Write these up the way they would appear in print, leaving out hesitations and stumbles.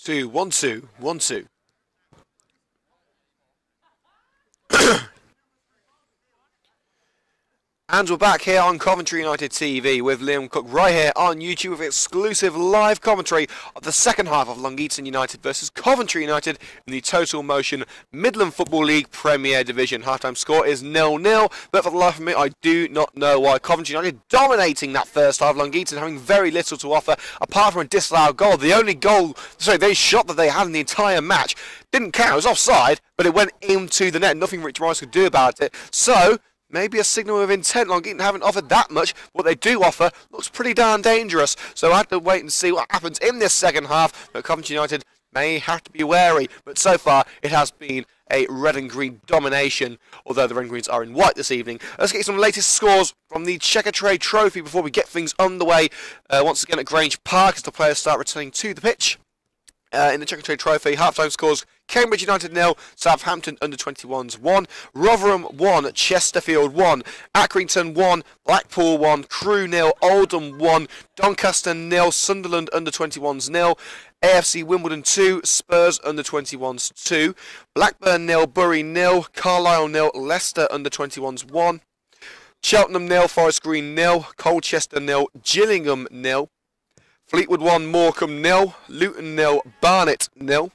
2, 1, 2, 1, 2. And we're back here on Coventry United TV with Liam Cook right here on YouTube with exclusive live commentary of the second half of Eaton United versus Coventry United in the Total Motion Midland Football League Premier Division. Half-time score is 0-0, but for the life of me, I do not know why Coventry United dominating that first half. Eaton having very little to offer apart from a disallowed goal. The only shot that they had in the entire match didn't count. It was offside, but it went into the net. Nothing Rich Rice could do about it. So maybe a signal of intent. Eaton haven't offered that much. What they do offer looks pretty darn dangerous. So I have to wait and see what happens in this second half. But Coventry United may have to be wary. But so far, it has been a red and green domination, although the red and greens are in white this evening. Let's get some latest scores from the Checker Trade Trophy before we get things underway. Once again at Grange Park as the players start returning to the pitch. In the Checker Trade Trophy, half-time scores: Cambridge United 0, Southampton under-21s 1, Rotherham 1, Chesterfield 1, Accrington 1, Blackpool 1, Crewe 0, Oldham 1, Doncaster 0, Sunderland under-21s 0, AFC Wimbledon 2, Spurs under-21s 2, Blackburn 0, Bury 0, Carlisle 0, Leicester under-21s 1, Cheltenham 0, Forest Green 0, Colchester 0, Gillingham 0, Fleetwood 1, Morecambe 0, Luton 0, Barnet 0,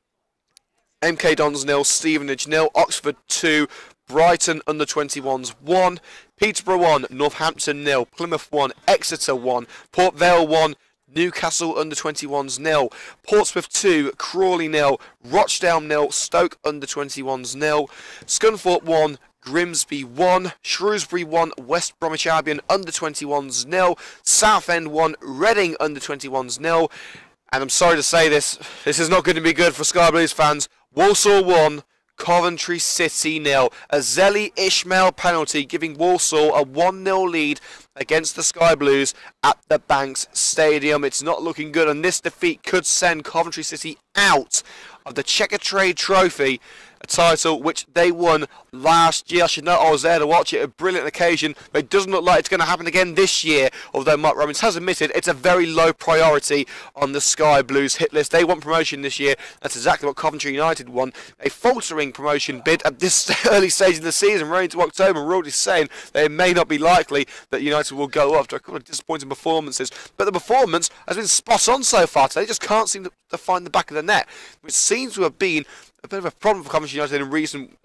MK Dons 0, Stevenage 0, Oxford 2, Brighton under-21s 1, Peterborough 1, Northampton 0, Plymouth 1, Exeter 1, Port Vale 1, Newcastle under-21s 0, Portsmouth 2, Crawley 0, Rochdale 0, Stoke under-21s 0, Scunthorpe 1, Grimsby 1, Shrewsbury 1, West Bromwich Albion under-21s 0, Southend 1, Reading under-21s 0, and I'm sorry to say this is not going to be good for Sky Blues fans. Walsall 1, Coventry City 0. A Zeli Ishmael penalty giving Walsall a 1-0 lead against the Sky Blues at the Banks Stadium. It's not looking good, and this defeat could send Coventry City out of the Checker Trade Trophy, a title which they won last year. I should know I was there to watch it, a brilliant occasion, but it doesn't look like it's going to happen again this year, although Mark Robbins has admitted it's a very low priority on the Sky Blues hit list. They want promotion this year. That's exactly what Coventry United won. A faltering promotion bid at this early stage of the season, running to October. We're already saying that it may not be likely that United will go up after a couple of disappointing performances, but the performance has been spot on so far today. They just can't seem to find the back of the net, which seems to have been a bit of a problem for Coventry United in recent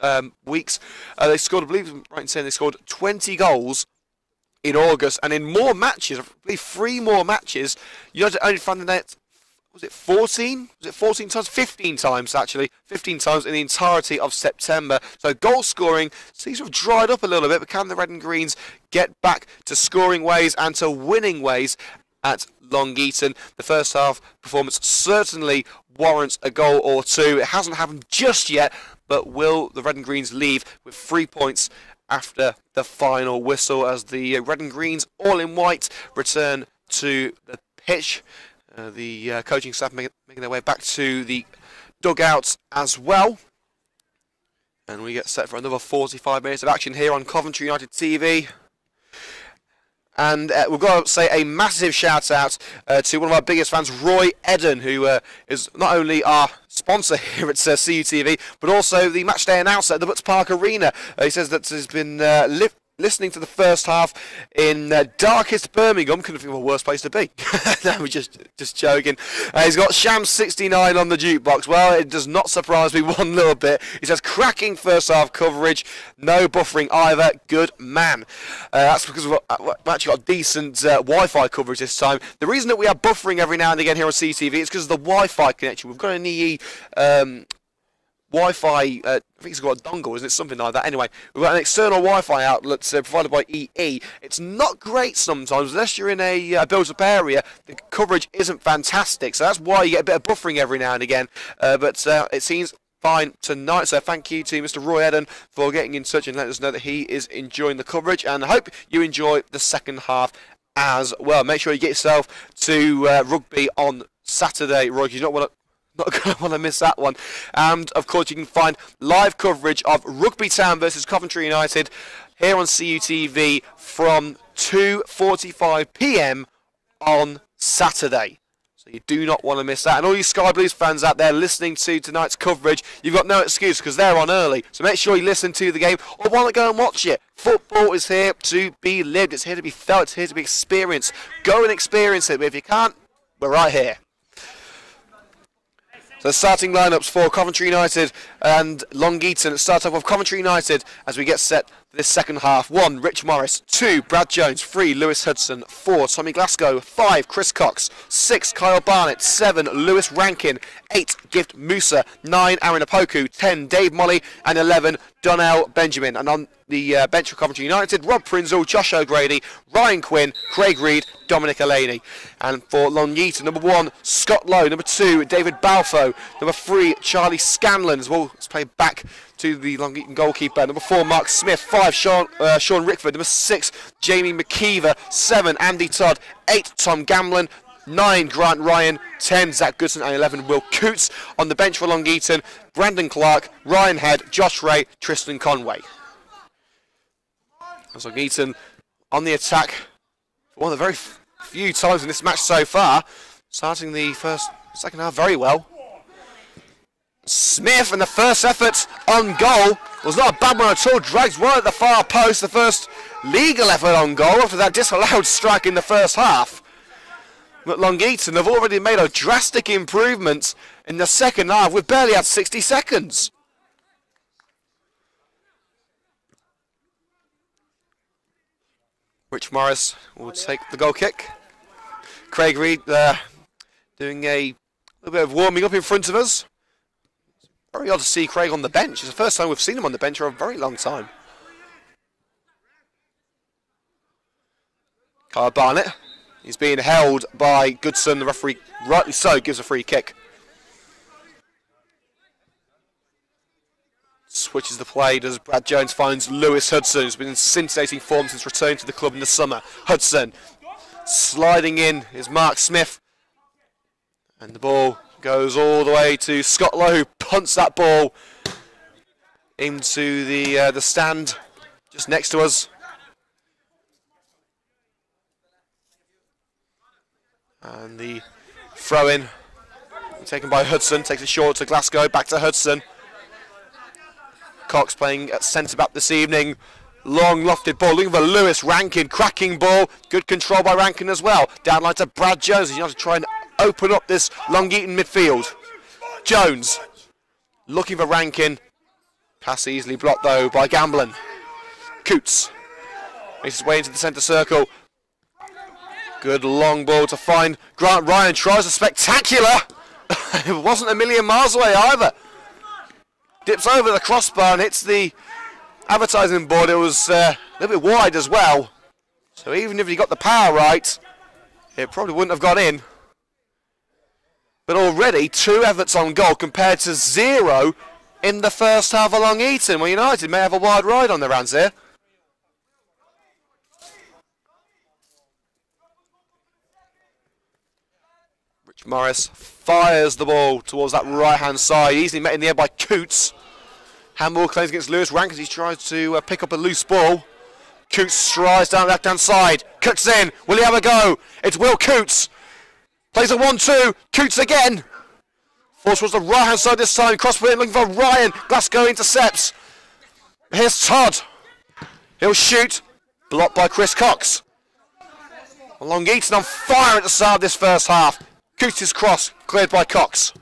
weeks. They scored, I believe I'm right in saying they scored 20 goals in August, and in more matches, I believe 3 more matches, United only found the net, was it 14? Was it 14 times? 15 times, actually. 15 times in the entirety of September. So goal scoring seems to have dried up a little bit, but can the Red and Greens get back to scoring ways and to winning ways at Long Eaton? The first half performance certainly warrants a goal or two. It hasn't happened just yet, but will the Red and Greens leave with 3 points after the final whistle as the Red and Greens, all in white, return to the pitch? The coaching staff making their way back to the dugouts as well. And we get set for another 45 minutes of action here on Coventry United TV. And we've got to say a massive shout out to one of our biggest fans, Roy Eden, who is not only our sponsor here at CUTV, but also the matchday announcer at the Butts Park Arena. He says that he's been listening to the first half in darkest Birmingham. Couldn't think of a worse place to be. No, we're just joking. He's got Sham 69 on the jukebox. Well, it does not surprise me one little bit. He says cracking first half coverage, no buffering either. Good man. That's because we've actually got decent Wi-Fi coverage this time. The reason that we are buffering every now and again here on CTV is because of the Wi-Fi connection. We've got an EE Wi-Fi, I think it's got a dongle, isn't it? Something like that. Anyway, we've got an external Wi-Fi outlet provided by EE. It's not great sometimes, unless you're in a built-up area. The coverage isn't fantastic, so that's why you get a bit of buffering every now and again. But it seems fine tonight, so thank you to Mr. Roy Eden for getting in touch and letting us know that he is enjoying the coverage, and I hope you enjoy the second half as well. Make sure you get yourself to rugby on Saturday, Roy, because you don't want to not going to want to miss that one. And of course you can find live coverage of Rugby Town versus Coventry United here on CUTV from 2:45 PM on Saturday. So you do not want to miss that. And all you Sky Blues fans out there listening to tonight's coverage, you've got no excuse because they're on early. So make sure you listen to the game or want to go and watch it. Football is here to be lived. It's here to be felt. It's here to be experienced. Go and experience it. But if you can't, we're right here. So starting lineups for Coventry United and Long Eaton. Let's start off with Coventry United as we get set for this second half. 1, Rich Morris. 2, Brad Jones. 3, Lewis Hudson. 4, Tommy Glasgow. 5, Chris Cox. 6, Kyle Barnett. 7, Lewis Rankin. 8, Gift Musa. 9, Aaron Apoku. 10, Dave Molly. And 11, Donnell Benjamin. And on the bench for Coventry United, Rob Prinzel, Josh O'Grady, Ryan Quinn, Craig Reed, Dominic Elaney. And for Long Eaton, number 1, Scott Lowe. Number 2, David Balfoe. Number 3, Charlie Scanlon as well. Let's play back to the Long Eaton goalkeeper. Number 4, Mark Smith. 5, Sean Rickford. Number 6, Jamie McKeever. 7, Andy Todd. 8, Tom Gamlin. 9, Grant Ryan. 10, Zach Goodson. And 11, Will Coots. On the bench for Long Eaton, Brandon Clark, Ryan Head, Josh Ray, Tristan Conway. As Long Eaton on the attack for one of the very few times in this match so far, starting the second half very well. Smith, and the first effort on goal was not a bad one at all. Drags one at the far post, the first legal effort on goal after that disallowed strike in the first half. But Long Eaton have already made a drastic improvement in the second half. We've barely had 60 seconds. Rich Morris will take the goal kick. Craig Reed doing a little bit of warming up in front of us. Very odd to see Craig on the bench. It's the first time we've seen him on the bench for a very long time. Kyle Barnett. He's being held by Goodson. The referee, rightly so, gives a free kick. Switches the play as Brad Jones finds Lewis Hudson, who's been in scintillating form since returning to the club in the summer. Hudson sliding in is Mark Smith. And the ball goes all the way to Scott Lowe, who punts that ball into the stand just next to us. And the throw-in taken by Hudson, takes it short to Glasgow, back to Hudson. Cox playing at centre-back this evening. Long lofted ball, looking for Lewis Rankin, cracking ball. Good control by Rankin as well. Downline to Brad Jones. He's going to try and open up this Long Eaton midfield. Jones looking for Rankin. Pass easily blocked though by Gamblin. Coots makes his way into the centre circle. Good long ball to find Grant Ryan. Tries a spectacular. It wasn't a million miles away either. Dips over the crossbar and hits the advertising board. It was a little bit wide as well. So even if he got the power right, it probably wouldn't have got in. But already 2 efforts on goal compared to 0 in the first half of Long Eaton. Well, United may have a wide ride on their hands here. Rich Morris fires the ball towards that right-hand side. Easily met in the air by Coots. Handball claims against Lewis Rankin as he tries to pick up a loose ball. Coots strides down the left-hand side. Cuts in. Will he have a go? It's Will Coots. Plays a 1-2. Coots again. Force towards the right-hand side this time. Cross in looking for Ryan. Glasgow intercepts. Here's Todd. He'll shoot. Blocked by Chris Cox. Long Eaton on fire at the start of this first half. Coots' cross cleared by Cox.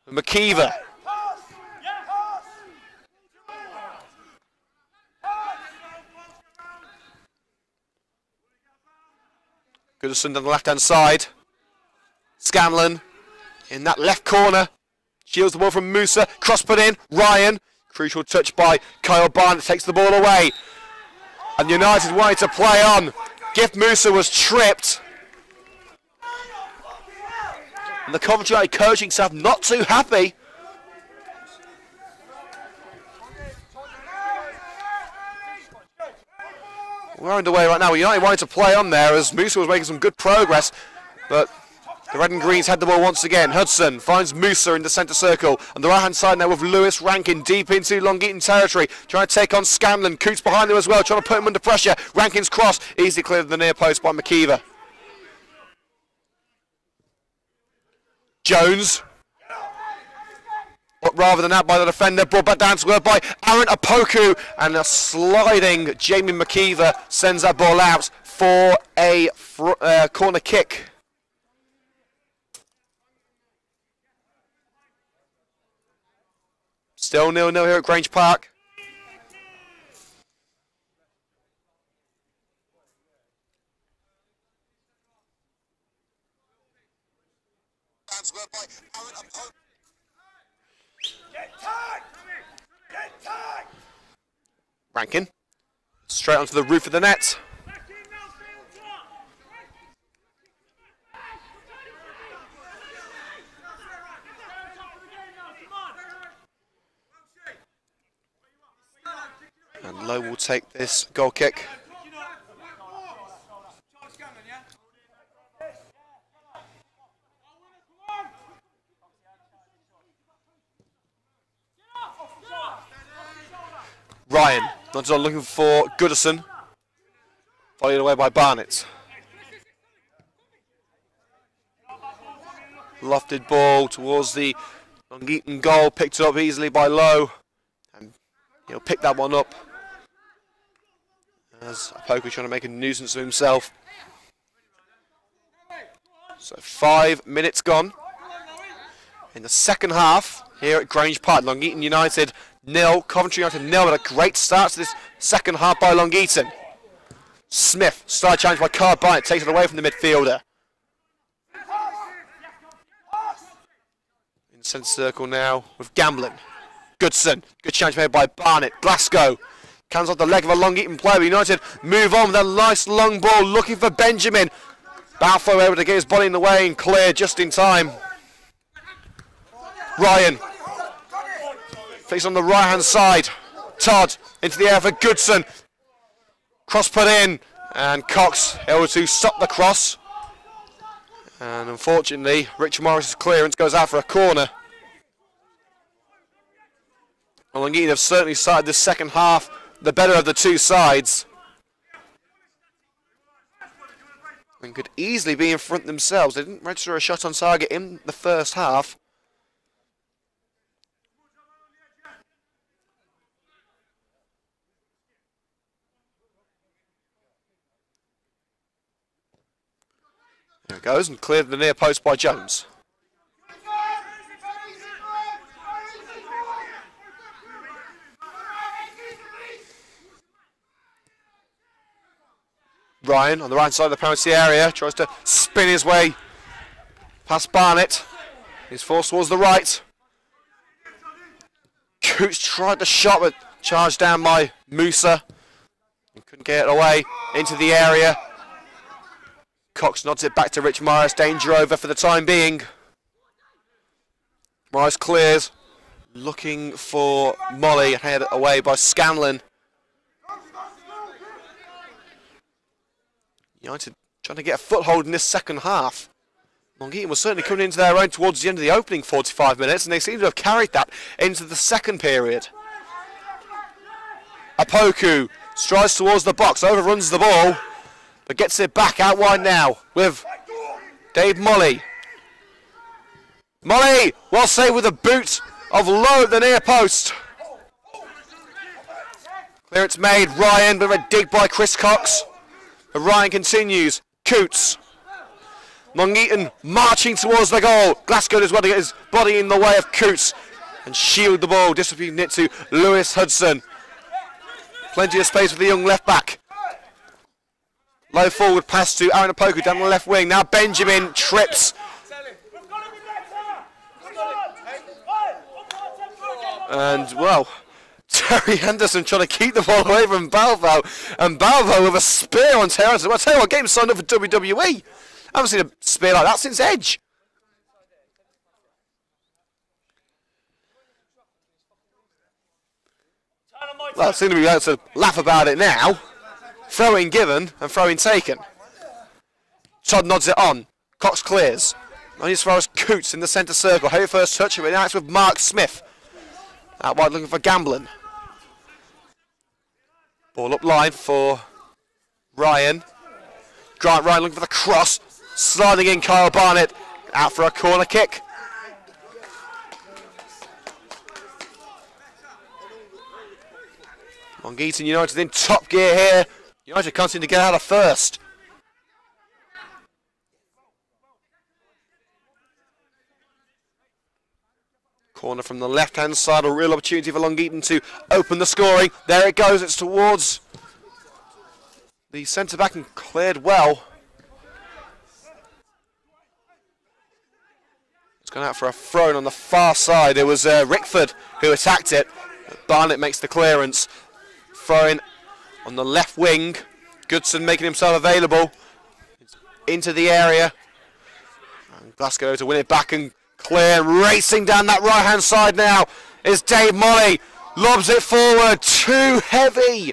McKeever. Goodison on the left-hand side. Scanlon in that left corner. Shields the ball from Musa. Cross put in. Ryan. Crucial touch by Kyle Barnett. Takes the ball away. And United wanted to play on. Gift Musa was tripped. And the Coventry coaching staff not too happy. We're underway right now. United wanted to play on there as Musa was making some good progress. But the Red and Greens had the ball once again. Hudson finds Musa in the centre circle. On the right-hand side now with Lewis Rankin deep into Long Eaton territory. Trying to take on Scanlon. Coots behind him as well, trying to put him under pressure. Rankin's cross easily cleared the near post by McKeever. Jones. But rather than that by the defender, brought back down to her by Aaron Apoku, and a sliding Jamie McKeever sends that ball out for a corner kick. Still 0-0 here at Grange Park. Rankin, straight onto the roof of the net. And Lowe will take this goal kick. Ryan, not on looking for Goodison. Followed away by Barnett. Lofted ball towards the Eaton goal, picked up easily by Lowe. And he'll pick that one up. As Apoku trying to make a nuisance of himself. So 5 minutes gone. In the second half, here at Grange Park, Long Eaton United 0, Coventry United 0, with a great start to this second half by Long Eaton. Smith, side challenge by Carl Barnett, takes it away from the midfielder. In the centre circle now with Gamblin. Goodson, good challenge made by Barnett. Glasgow, comes off the leg of a Long Eaton player. United move on with a nice long ball, looking for Benjamin. Balfour able to get his body in the way and clear just in time. Ryan. Face on the right hand side. Todd into the air for Goodson. Cross put in, and Cox able to stop the cross. And unfortunately, Richard Morris's clearance goes out for a corner. Well, Long Eaton have certainly started this second half the better of the two sides. And could easily be in front themselves. They didn't register a shot on target in the first half. There it goes, and cleared the near post by Jones. Ryan on the right side of the penalty area tries to spin his way past Barnett. He's forced towards the right. Coots tried the shot, but charged down by Musa. He couldn't get it away into the area. Cox nods it back to Rich Morris. Danger over for the time being. Morris clears. Looking for Molly. Headed away by Scanlon. United trying to get a foothold in this second half. Long Eaton was certainly coming into their own towards the end of the opening 45 minutes, and they seem to have carried that into the second period. Apoku strides towards the box, overruns the ball, but gets it back out wide now with Dave Molly. Molly, well saved with a boot of Lowe at the near post. Clearance made, Ryan, but a dig by Chris Cox. But Ryan continues. Coots. Long Eaton marching towards the goal. Glasgow does well to get his body in the way of Coots and shield the ball, distributing it to Lewis Hudson. Plenty of space for the young left back. Low forward pass to Aaron Apoku down the left wing. Now Benjamin trips. And, well, Terry Henderson trying to keep the ball away from Balvo. And Balvo with a spear on Terry Henderson. Well, I'll tell you what, game signed up for WWE. I haven't seen a spear like that since Edge. Well, I seem to be able to laugh about it now. Throw-in given and throw-in taken. Todd nods it on. Cox clears. Only as far as Coots in the centre circle. Heavy first touch of it. Now it's with Mark Smith. Out wide looking for Gamblin. Ball up line for Ryan. Grant Ryan looking for the cross. Sliding in Kyle Barnett. Out for a corner kick. Long Eaton United in top gear here. United can't seem to get out of first. Corner from the left-hand side, a real opportunity for Long Eaton to open the scoring. There it goes, it's towards the centre-back and cleared well. It's gone out for a throw on the far side. It was Rickford who attacked it. Barnett makes the clearance. Throwing on the left wing. Goodson making himself available. Into the area. And Glasgow to win it back and clear. Racing down that right-hand side now is Dave Molly. Lobs it forward. Too heavy.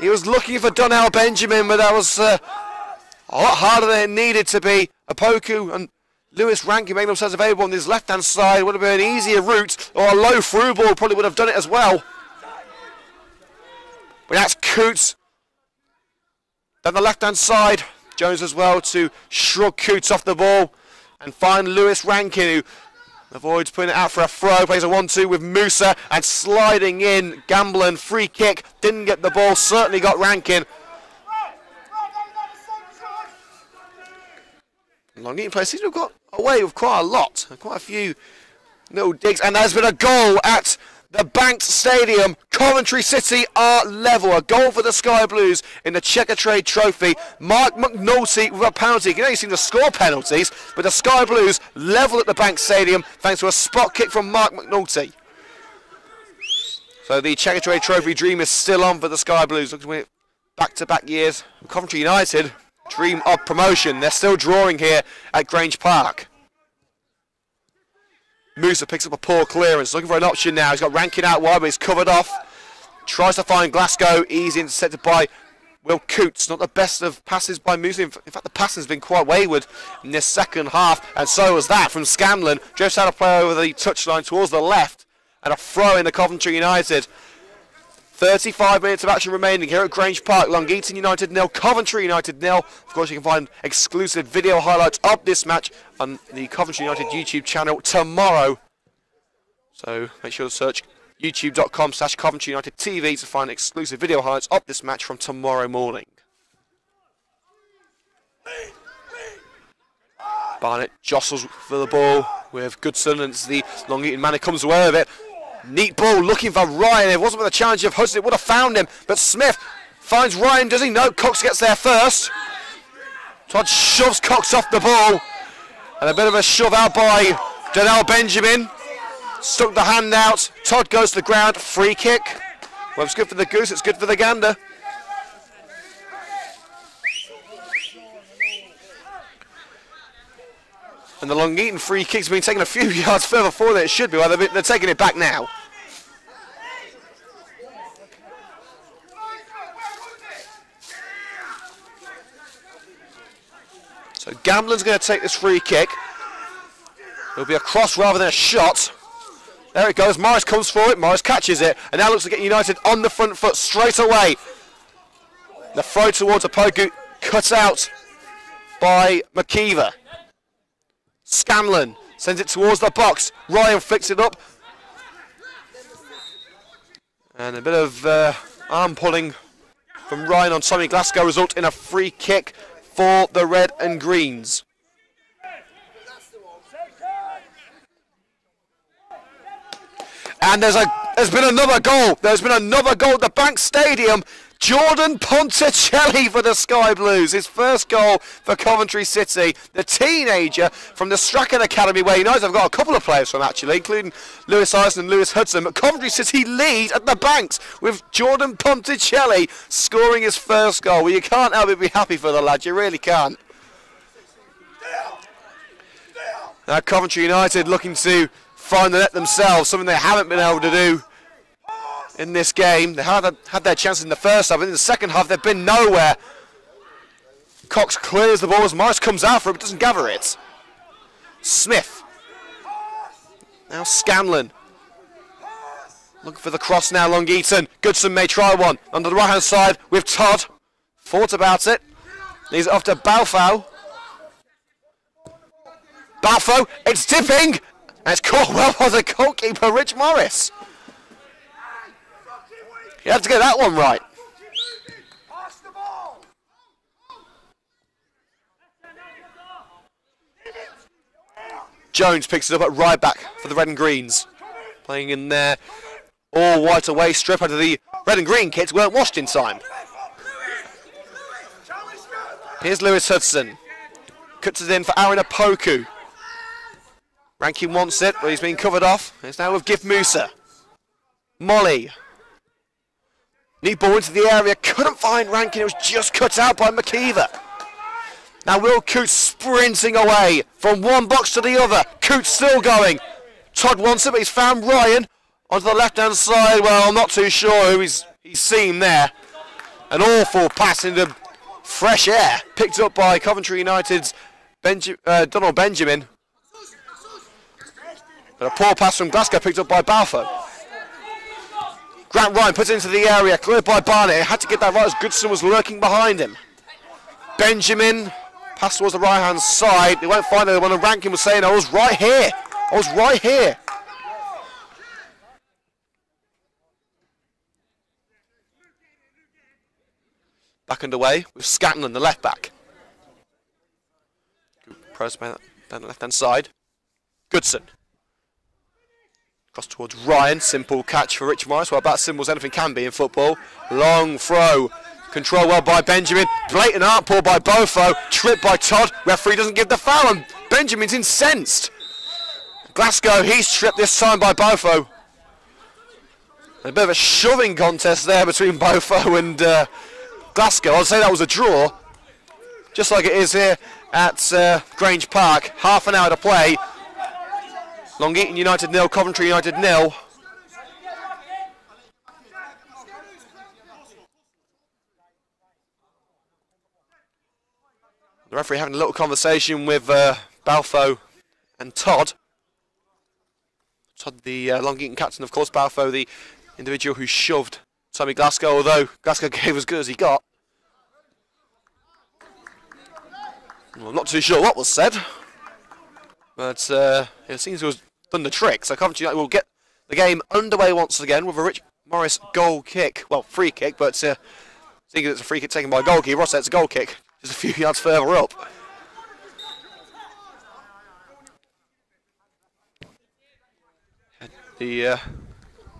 He was looking for Donnell Benjamin, but that was a lot harder than it needed to be. Apoku and Lewis Rankin making themselves available on his left-hand side. Would have been an easier route, or a low through ball probably would have done it as well. But that's Coots. Down the left-hand side, Jones as well to shrug Coots off the ball and find Lewis Rankin, who avoids putting it out for a throw. Plays a 1-2 with Musa and sliding in. Gamblin, free kick, didn't get the ball, certainly got Rankin. Long Eaton players seem to have got away with quite a lot, quite a few little digs, and there's been a goal at the Banks Stadium. Coventry City are level. A goal for the Sky Blues in the Checkatrade Trophy. Mark McNulty with a penalty. You can only seem to score penalties, but the Sky Blues level at the Banks Stadium thanks to a spot kick from Mark McNulty. So the Checkatrade Trophy dream is still on for the Sky Blues. Looking to win it back-to-back years. Coventry United dream of promotion. They're still drawing here at Grange Park. Musa picks up a poor clearance, looking for an option now. He's got Rankin out wide, but he's covered off. Tries to find Glasgow, easy intercepted by Will Coots. Not the best of passes by Musa. In fact, the passing's been quite wayward in this second half, and so was that from Scanlon. Drifts out of play over the touchline towards the left, and a throw in the Coventry United. 35 minutes of action remaining here at Grange Park. Long Eaton United 0, Coventry United 0. Of course, you can find exclusive video highlights of this match on the Coventry United YouTube channel tomorrow. So make sure to search youtube.com/Coventry United TV to find exclusive video highlights of this match from tomorrow morning. Barnett jostles for the ball with Goodson, and it's the Long Eaton man who comes away with it. Neat ball looking for Ryan. If it wasn't for the challenge of Hudson, it would have found him. But Smith finds Ryan, does he? No, Cox gets there first. Todd shoves Cox off the ball. And a bit of a shove out by Donnell Benjamin. Stuck the hand out. Todd goes to the ground. Free kick. Well, it's good for the goose, it's good for the gander. And the Long Eaton free kick's been taken a few yards further forward than it should be. Well, they're taking it back now. So Gamblin's going to take this free kick. It'll be a cross rather than a shot. There it goes. Morris comes for it. Morris catches it. And now looks to get United on the front foot straight away. The throw towards Apoku cut out by McKeever. Scanlon sends it towards the box. Ryan flicks it up. And a bit of arm pulling from Ryan on Tommy Glasgow result in a free kick for the Red and Greens. And there's been another goal. There's been another goal at the Banks Stadium. Jordan Ponticelli for the Sky Blues. His first goal for Coventry City. The teenager from the Strachan Academy, where United have got a couple of players from actually, including Lewis Eisen and Lewis Hudson. But Coventry City lead at the Banks with Jordan Ponticelli scoring his first goal. Well, you can't help but be happy for the lad. You really can't. Now Coventry United looking to find the net themselves, something they haven't been able to do in this game. They had their chances in the first half, but in the second half they've been nowhere. Cox clears the ball as Morris comes out for it, but doesn't gather it. Smith. Now Scanlon. Looking for the cross now, Long Eaton. Goodson may try one. Under the right-hand side with Todd. Thought about it. Leaves it off to Balfour. Balfour, it's dipping! And it's caught well by the goalkeeper, Rich Morris. He had to get that one right. Jones picks it up at right back for the red and greens. Playing in there. All white away strip out of the red and green kits weren't washed in time. Here's Lewis Hudson. Cuts it in for Aaron Apoku. Rankin wants it, but he's been covered off. It's now with Gift Musa. Molly. Neat ball into the area. Couldn't find Rankin. It was just cut out by McKeever. Now Will Coots sprinting away from one box to the other. Coots still going. Todd wants it, but he's found Ryan onto the left-hand side. Well, I'm not too sure who he's seen there. An awful pass into fresh air. Picked up by Coventry United's Donald Benjamin. But a poor pass from Glasgow picked up by Balfour. Grant Ryan puts it into the area, cleared by Barnett. He had to get that right as Goodson was lurking behind him. Benjamin, pass towards the right-hand side. They won't find anyone, and Rankin was saying, I was right here. I was right here. Back underway with Scanlon, the left back. Press down the left-hand side. Goodson. Cross towards Ryan. Simple catch for Rich Morris. Well, about simple as anything can be in football. Long throw. Control well by Benjamin. Blatant outpour by Bofo. Tripped by Todd. Referee doesn't give the foul, and Benjamin's incensed. Glasgow, he's tripped this time by Bofo. A bit of a shoving contest there between Bofo and Glasgow. I'd say that was a draw. Just like it is here at Grange Park. Half an hour to play. Long Eaton United 0, Coventry United 0. The referee having a little conversation with Balfour and Todd. Todd, the Long Eaton captain, of course. Balfour, the individual who shoved Tommy Glasgow, although Glasgow gave as good as he got. Well, I'm not too sure what was said, but it seems to have done the trick. So Coventry United will get the game underway once again with a Rich Morris goal kick. Well, free kick, but seeing as it's a free kick taken by a goalkeeper, Ross said it's a goal kick, just a few yards further up. The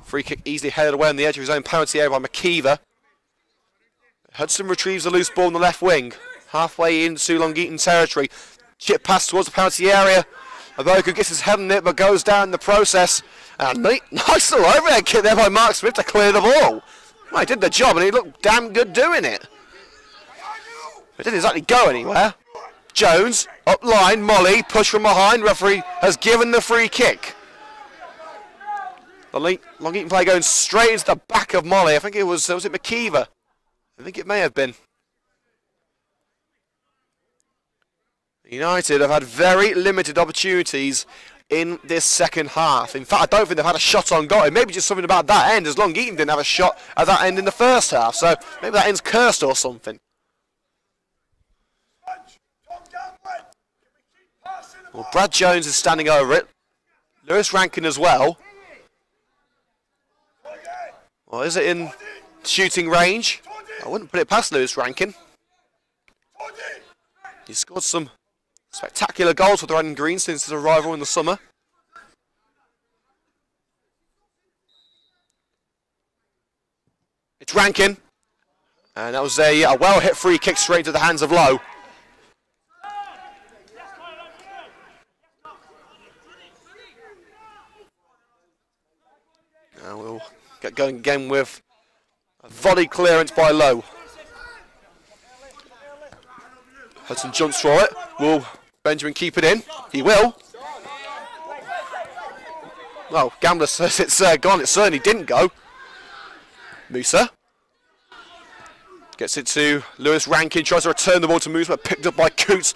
free kick easily headed away on the edge of his own penalty area by McKeever. Hudson retrieves the loose ball in the left wing, halfway into Long Eaton territory. Chip pass towards the penalty area. Aboku gets his head on it, but goes down in the process. And nice little overhead kick there by Mark Smith to clear the ball. Well, he did the job, and he looked damn good doing it. It didn't exactly go anywhere. Jones, up line, Molly, push from behind. Referee has given the free kick. The Long Eaton player going straight into the back of Molly. I think it was it McKeever? I think it may have been. United have had very limited opportunities in this second half. In fact, I don't think they've had a shot on goal. Maybe just something about that end, as Long Eaton didn't have a shot at that end in the first half. So maybe that end's cursed or something. Well, Brad Jones is standing over it. Lewis Rankin as well. Well, is it in shooting range? I wouldn't put it past Lewis Rankin. He's scored some spectacular goals for the Red and Green since his arrival in the summer. It's Rankin. And that was a well-hit free kick straight into the hands of Lowe. Now we'll get going again with a volley clearance by Lowe. Hudson jumps for it. Will Benjamin keep it in? He will. Well, Gambler says it's gone. It certainly didn't go. Musa gets it to Lewis Rankin. Tries to return the ball to Musa, but picked up by Coots.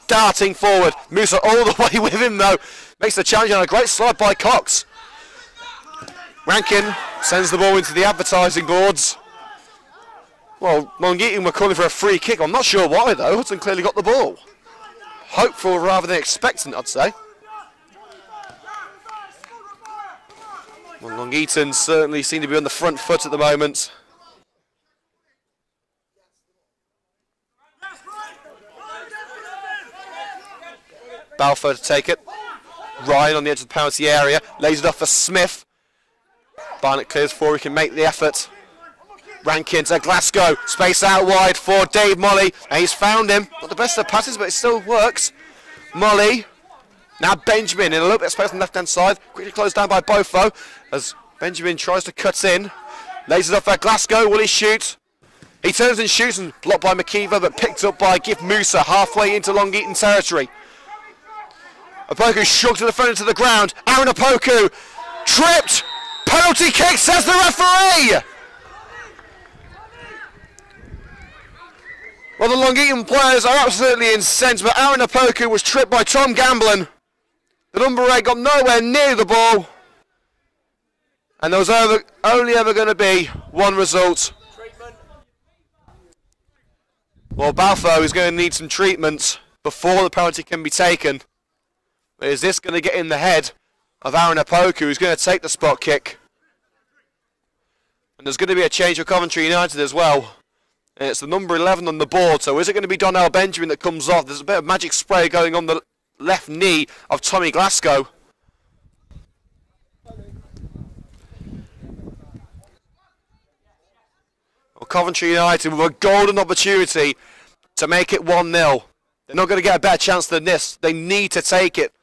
Darting forward. Musa all the way with him, though. Makes the challenge and a great slide by Cox. Rankin sends the ball into the advertising boards. Well, Long Eaton were calling for a free kick. I'm not sure why, though. Hudson clearly got the ball. Hopeful rather than expectant, I'd say. Well, Long Eaton certainly seem to be on the front foot at the moment. Balfour to take it. Ryan on the edge of the penalty area. Lays it off for Smith. Barnett clears forward, he can make the effort. Rankin to Glasgow. Space out wide for Dave Molly. And he's found him. Not the best of passes, but it still works. Molly. Now Benjamin in a little bit of space on the left-hand side. Quickly closed down by Bofo as Benjamin tries to cut in. Lays it off for Glasgow. Will he shoot? He turns and shoots and blocked by McKeever, but picked up by Gif Musa halfway into Long Eaton territory. Opoku shrugged to the front into the ground. Aaron Opoku tripped. Penalty kick, says the referee. Well, the Long Eaton players are absolutely incensed, but Aaron Opoku was tripped by Tom Gamblin. The number 8 got nowhere near the ball. And there was only ever going to be one result. Well, Balfour is going to need some treatment before the penalty can be taken. Is this going to get in the head of Aaron Opoku, who's going to take the spot kick? And there's going to be a change for Coventry United as well. And it's the number 11 on the board, so is it going to be Donnell Benjamin that comes off? There's a bit of magic spray going on the left knee of Tommy Glasgow. Well, Coventry United with a golden opportunity to make it 1-0. They're not going to get a better chance than this. They need to take it.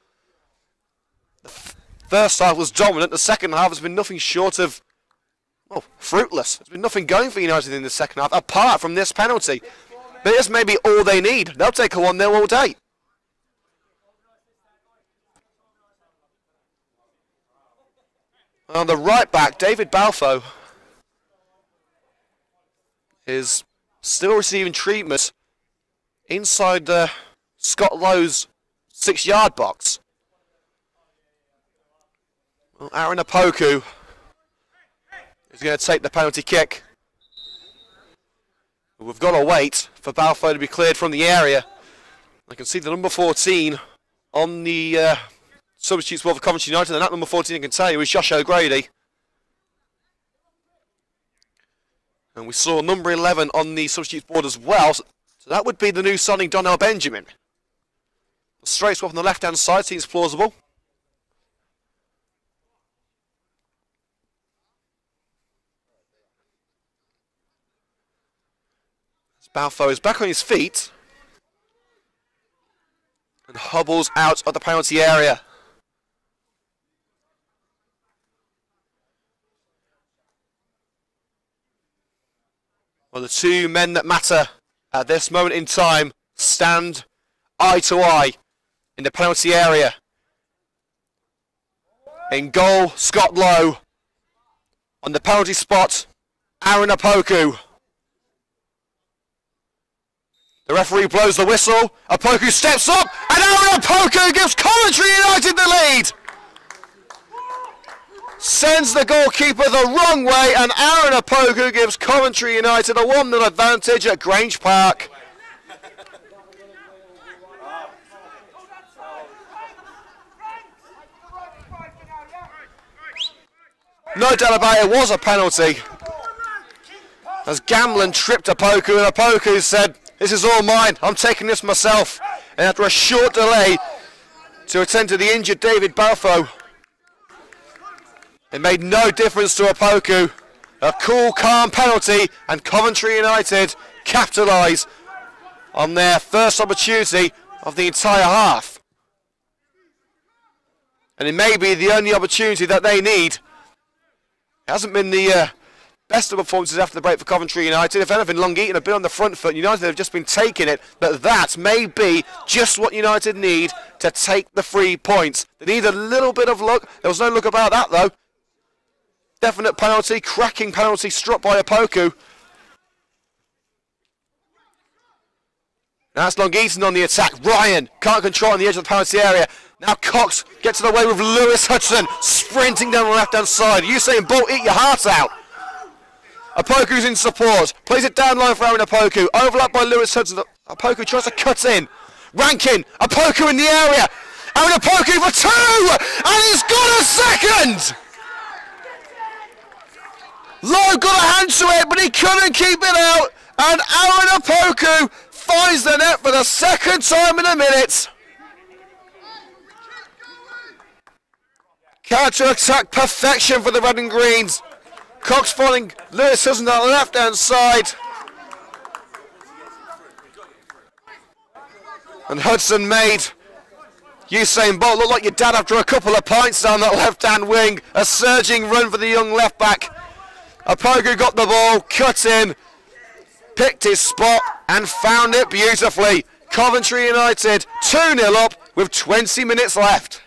First half was dominant. The second half has been nothing short of, well, fruitless. There's been nothing going for United in the second half, apart from this penalty. But this may be all they need. They'll take a 1-0 all day. On the right back, David Balfour is still receiving treatment inside Scott Lowe's 6-yard box. Well, Aaron Opoku is going to take the penalty kick. We've got to wait for Balfour to be cleared from the area. I can see the number 14 on the substitutes for Coventry United, and that number 14 I can tell you is Josh O'Grady. And we saw number 11 on the substitutes board as well, so that would be the new signing Donnell Benjamin. A straight swap on the left-hand side seems plausible. Balfour is back on his feet and hobbles out of the penalty area. Well, the two men that matter at this moment in time stand eye to eye in the penalty area. In goal, Scott Lowe. On the penalty spot, Aaron Opoku. The referee blows the whistle. Opoku steps up, and Aaron Opoku gives Coventry United the lead. Sends the goalkeeper the wrong way, and Aaron Opoku gives Coventry United a 1-0 advantage at Grange Park. No doubt about it, was a penalty. As Gamblin tripped Opoku, and Opoku said, "This is all mine, I'm taking this myself." And after a short delay to attend to the injured David Balfour, it made no difference to Opoku. A cool, calm penalty, and Coventry United capitalise on their first opportunity of the entire half. And it may be the only opportunity that they need. It hasn't been the best of performances after the break for Coventry United. If anything, Long Eaton have been on the front foot. United have just been taking it, but that may be just what United need to take the 3 points. They need a little bit of luck. There was no luck about that, though. Definite penalty, cracking penalty struck by Opoku. Now it's Long Eaton on the attack. Ryan can't control on the edge of the penalty area. Now Cox gets it away with Lewis Hudson sprinting down the left-hand side. Usain Bolt, eat your heart out. Opoku's in support. Plays it down low for Aaron Opoku. Overlapped by Lewis Hudson. Opoku tries to cut in. Rankin. Opoku in the area. Aaron Opoku for 2! And he's got a second! Lowe got a hand to it, but he couldn't keep it out. And Aaron Opoku finds the net for the second time in a minute. Counter-attack perfection for the red and greens. Cox following Lewis Hudson on the left-hand side. And Hudson made Usain Bolt look like your dad after a couple of pints down that left-hand wing. A surging run for the young left-back. Opoku got the ball, cut in, picked his spot and found it beautifully. Coventry United 2-0 up with 20 minutes left.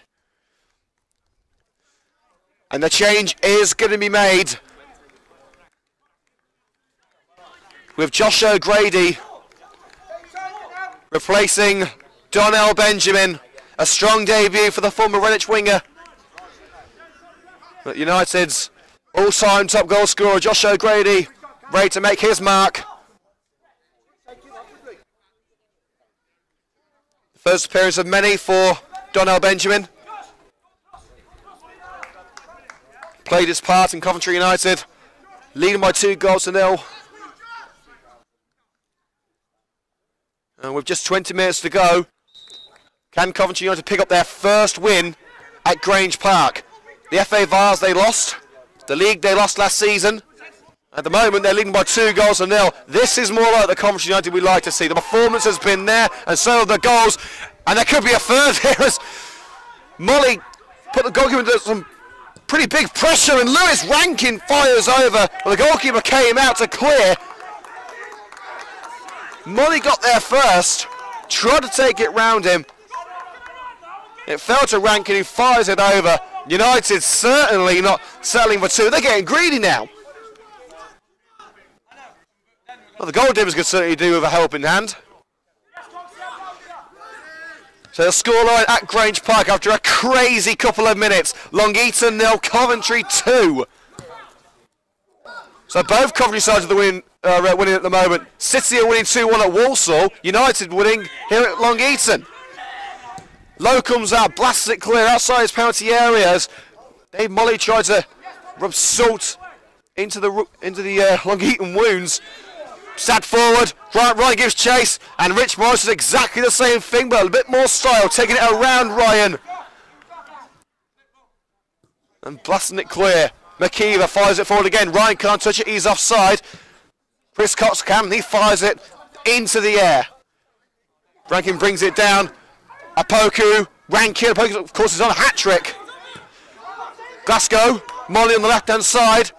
And the change is going to be made with Josh O'Grady replacing Donnell Benjamin. A strong debut for the former Redditch winger. But United's all-time top goal scorer Josh O'Grady ready to make his mark. First appearance of many for Donnell Benjamin. Played his part in Coventry United, leading by 2-0. And with just 20 minutes to go, can Coventry United pick up their first win at Grange Park? The FA Vars they lost, the league they lost last season. At the moment they're leading by 2-0. This is more like the Coventry United we like to see. The performance has been there and so have the goals. And there could be a third here as Molly put the goalkeeper into some pretty big pressure and Lewis Rankin fires over. Well, the goalkeeper came out to clear. Molly got there first, tried to take it round him. It fell to Rankin who fires it over. United certainly not settling for two. They're getting greedy now. Well, the goal difference could certainly do with a helping hand. So the scoreline at Grange Park after a crazy couple of minutes. Long Eaton 0, Coventry 2. So both Coventry sides of the winning at the moment. City are winning 2-1 at Walsall. United winning here at Long Eaton. Lowe comes out, blasts it clear outside his penalty areas. Dave Molly tried to rub salt into the Long Eaton wounds. Sad forward, Ryan gives chase, and Rich Morris is exactly the same thing, but a bit more style, taking it around Ryan. And blasting it clear. McKeever fires it forward again. Ryan can't touch it, he's offside. Chris Cox can, he fires it into the air. Rankin brings it down. Opoku, Rankin, Opoku of course is on a hat-trick. Glasgow, Molly on the left-hand side.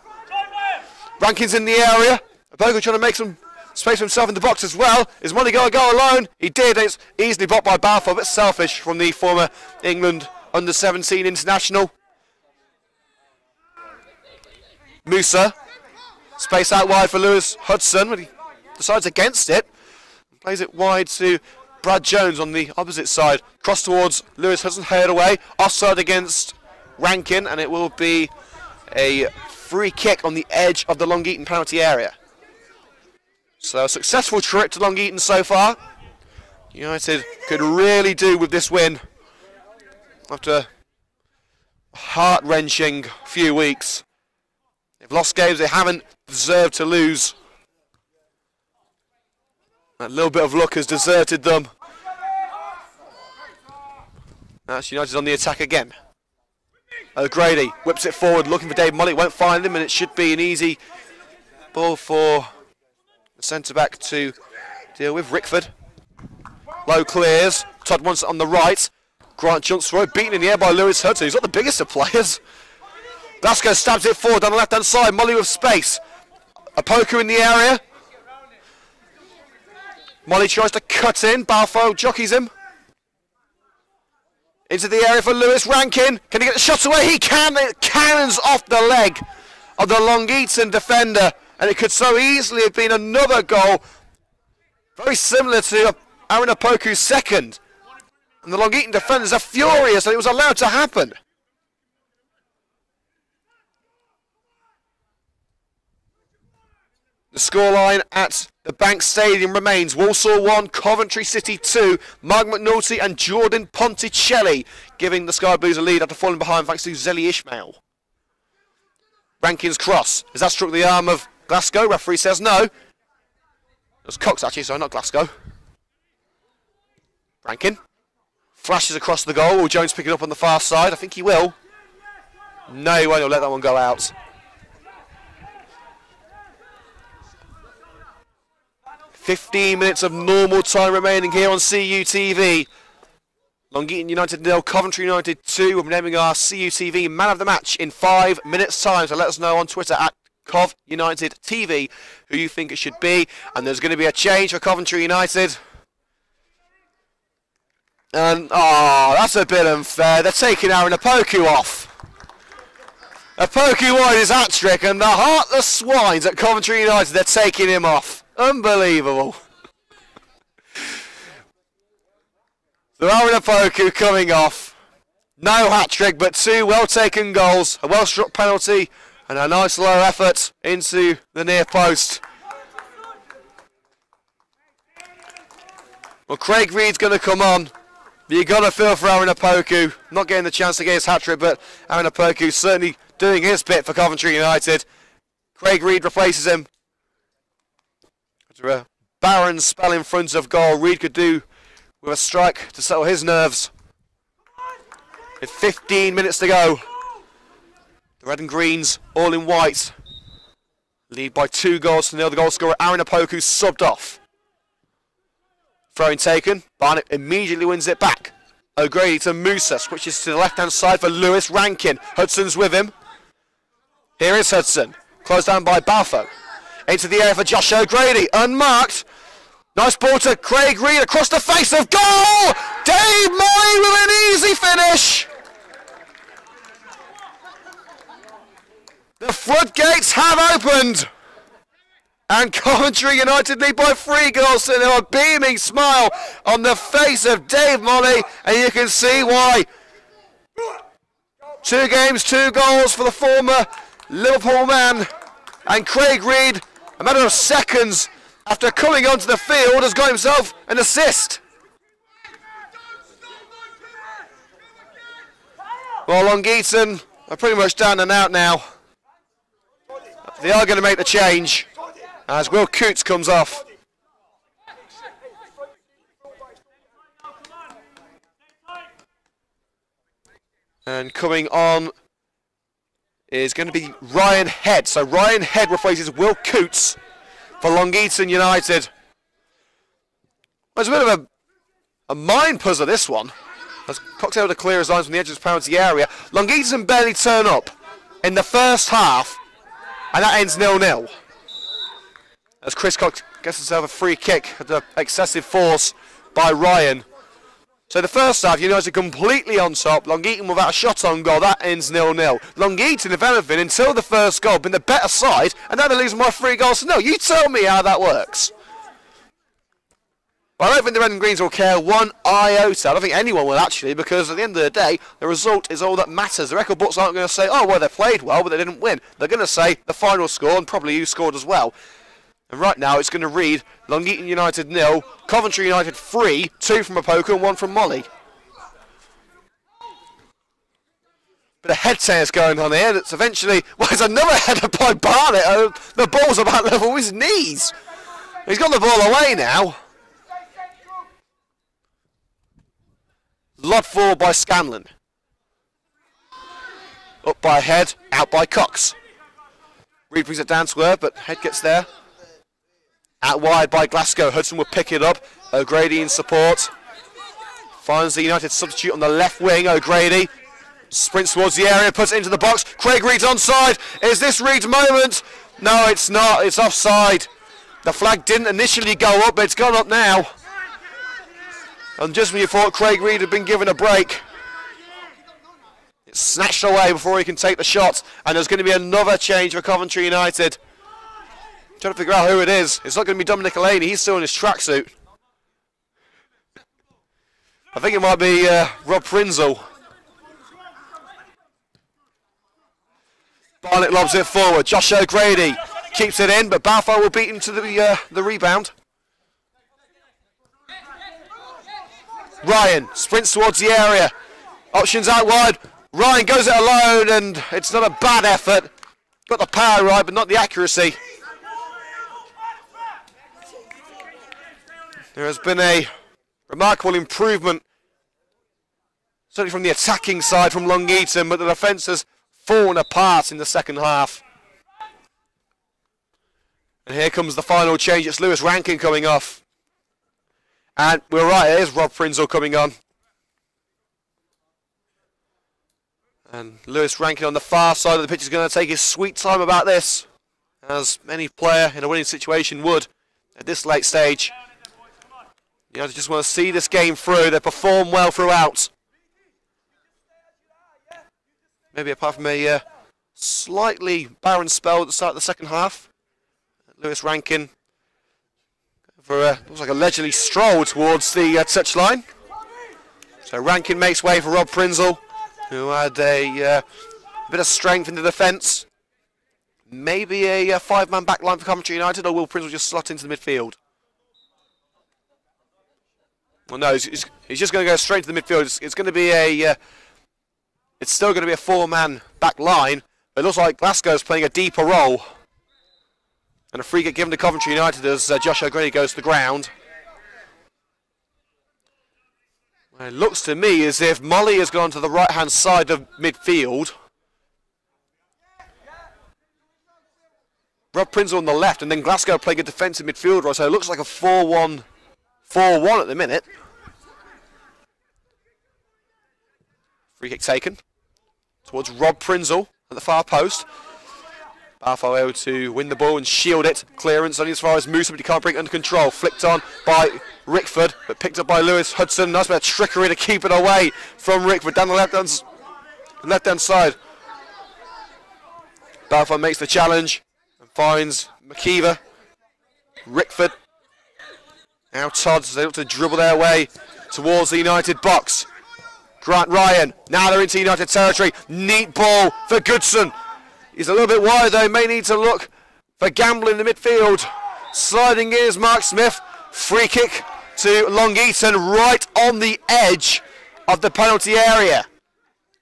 Rankin's in the area. Opoku trying to make some space for himself in the box as well. Is Molly going to go alone? He did. It's easily blocked by Balfour. A bit selfish from the former England under-17 international. Musa. Space out wide for Lewis Hudson, but he decides against it. Plays it wide to Brad Jones on the opposite side. Cross towards Lewis Hudson, headed away. Offside against Rankin, and it will be a free kick on the edge of the Long Eaton penalty area. So a successful trip to Long Eaton so far. United could really do with this win after a heart-wrenching few weeks. They've lost games they haven't deserved to lose. That little bit of luck has deserted them. That's United on the attack again. O'Grady whips it forward, looking for Dave Molly. Won't find him, and it should be an easy ball for the centre-back to deal with. Rickford. Low clears. Todd wants it on the right. Grant jumps through it, beaten in the air by Lewis Hudson. He's not the biggest of players. Blasco stabs it forward down the left-hand side. Molly with space. Opoku in the area. Molly tries to cut in. Balfour jockeys him. Into the area for Lewis Rankin. Can he get the shot away? He can. It cannons off the leg of the Long Eaton defender. And it could so easily have been another goal. Very similar to Aaron Opoku's second. And the Long Eaton defenders are furious that it was allowed to happen. The scoreline at the Bank Stadium remains Walsall 1, Coventry City 2. Mark McNulty and Jordan Ponticelli giving the Sky Blues a lead after falling behind thanks to Zeli Ishmael. Rankin's cross. Has that struck the arm of Glasgow? Referee says no. It was Cox actually, sorry, not Glasgow. Rankin flashes across the goal. Will Jones pick it up on the far side? I think he will. No, he won't. He'll let that one go out. 15 minutes of normal time remaining here on CUTV. Long Eaton United 0, Coventry United 2. We're naming our CUTV man of the match in 5 minutes time. So let us know on Twitter at Cov United TV who you think it should be. And there's going to be a change for Coventry United. And, oh, that's a bit unfair. They're taking Aaron Opoku off. Opoku won his hat-trick, and the heartless swines at Coventry United, they're taking him off. Unbelievable. So Aaron Opoku coming off. No hat-trick, but 2 well-taken goals, a well-struck penalty, and a nice low effort into the near post. Well, Craig Reed's going to come on. You've got to feel for Aaron Opoku. Not getting the chance to get his hat-trick, but Aaron Opoku certainly doing his bit for Coventry United. Craig Reed replaces him. After a barren spell in front of goal, Reed could do with a strike to settle his nerves. With 15 minutes to go. The red and greens, all in white, lead by 2 goals to 0. The goal scorer, Aaron Opoku, subbed off. Throwing taken. Barnett immediately wins it back. O'Grady to Musa. Switches to the left-hand side for Lewis. Rankin. Hudson's with him. Here is Hudson. Closed down by Balfour. Into the area for Josh O'Grady. Unmarked. Nice ball to Craig Reed across the face of goal! Dave Molly with an easy finish! The floodgates have opened! And Coventry United lead by 3 goals to 0. A beaming smile on the face of Dave Molly, and you can see why. 2 games, 2 goals for the former Liverpool man. And Craig Reed, a matter of seconds after coming onto the field, has got himself an assist. Well, Long Eaton are pretty much down and out now. They are going to make the change as Will Coots comes off. And coming on is going to be Ryan Head. So Ryan Head replaces Will Coots for Long Eaton United. Well, it's a bit of a mind puzzler, this one. As Cox able to clear his lines from the edge of his penalty area. Long Eaton barely turn up in the first half, and that ends 0-0. As Chris Cox gets himself a free kick at the excessive force by Ryan. So the first half, United completely on top. Long Eaton without a shot on goal. That ends 0-0. Long Eaton, if anything, until the first goal, been the better side, and now they're losing by 3 goals to 0. You tell me how that works. Well, I don't think the Red and Greens will care one iota. I don't think anyone will actually, because at the end of the day, the result is all that matters. The record books aren't going to say, oh, well, they played well, but they didn't win. They're going to say the final score and probably who scored as well. And right now it's going to read Long Eaton United 0, Coventry United 3, 2 from Opoku and 1 from Molly. Bit of head tennis going on here. That's eventually, well, there's another header by Barnett. The ball's about level with his knees. He's got the ball away now. Lob forward by Scanlon. Up by Head, out by Cox. Reed brings it down to her, but Head gets there. Out wide by Glasgow. Hudson will pick it up. O'Grady in support. Finds the United substitute on the left wing. O'Grady sprints towards the area, puts it into the box. Craig Reed's onside. Is this Reed's moment? No, it's not. It's offside. The flag didn't initially go up, but it's gone up now. And just when you thought Craig Reed had been given a break, it's snatched away before he can take the shot. And there's going to be another change for Coventry United. Trying to figure out who it is. It's not going to be Dominic Elaney. He's still in his tracksuit. I think it might be Rob Prinzel. Barnett lobs it forward. Josh O'Grady keeps it in, but Balfour will beat him to the rebound. Ryan sprints towards the area. Options out wide. Ryan goes it alone, and it's not a bad effort. got the power right, but not the accuracy. There has been a remarkable improvement, certainly from the attacking side from Long Eaton, but the defence has fallen apart in the second half. And here comes the final change. It's Lewis Rankin coming off. And we're right, it is Rob Prinzel coming on. And Lewis Rankin on the far side of the pitch is going to take his sweet time about this, as any player in a winning situation would at this late stage. You know, they just want to see this game through. They perform well throughout. Maybe apart from a slightly barren spell at the start of the second half. Lewis Rankin for looks like a leisurely stroll towards the touchline. So Rankin makes way for Rob Prinzel, who had a bit of strength in the defence. Maybe a five-man back line for Coventry United, or will Prinzel just slot into the midfield? Well, no, he's just going to go straight to the midfield. It's going to be it's still going to be a four-man back line, but it looks like Glasgow's playing a deeper role. And a free kick given to Coventry United as Josh O'Grady goes to the ground. Well, it looks to me as if Molly has gone to the right-hand side of midfield. Rob Prinzel on the left, and then Glasgow playing a defensive midfield role, so it looks like a 4-1 at the minute. Free kick taken towards Rob Prinzel at the far post. Barfow able to win the ball and shield it. Clearance only as far as Musa, but he can't bring it under control. Flicked on by Rickford, but picked up by Lewis Hudson. Nice bit of trickery to keep it away from Rickford down the left-hand side. Barfow makes the challenge and finds McKeever. Rickford. Now Todd's able to dribble their way towards the United box. Grant Ryan. Now they're into United territory. Neat ball for Goodson. He's a little bit wide though, may need to look for Gamble in the midfield. Sliding in is Mark Smith. Free kick to Long Eaton right on the edge of the penalty area.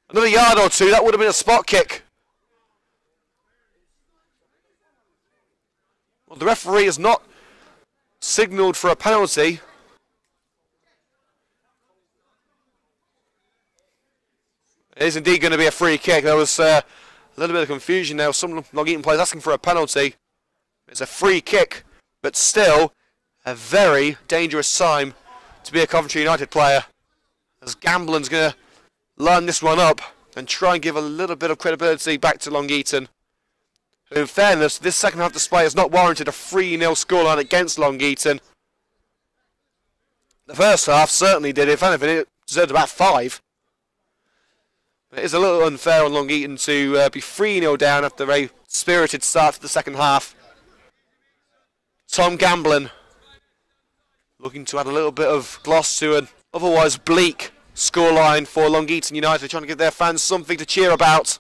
Another yard or two, that would have been a spot kick. Well, the referee has not signalled for a penalty. It is indeed going to be a free kick. There was a little bit of confusion now. Some Long Eaton players asking for a penalty. It's a free kick, but still a very dangerous time to be a Coventry United player, as Gamblin's going to line this one up and try and give a little bit of credibility back to Long Eaton, who in fairness, this second half display has not warranted a 3-0 scoreline against Long Eaton. The first half certainly did. If anything, it deserved about 5. It is a little unfair on Long Eaton to be 3-0 down after a spirited start to the second half. Tom Gamblin looking to add a little bit of gloss to an otherwise bleak scoreline for Long Eaton United, trying to give their fans something to cheer about.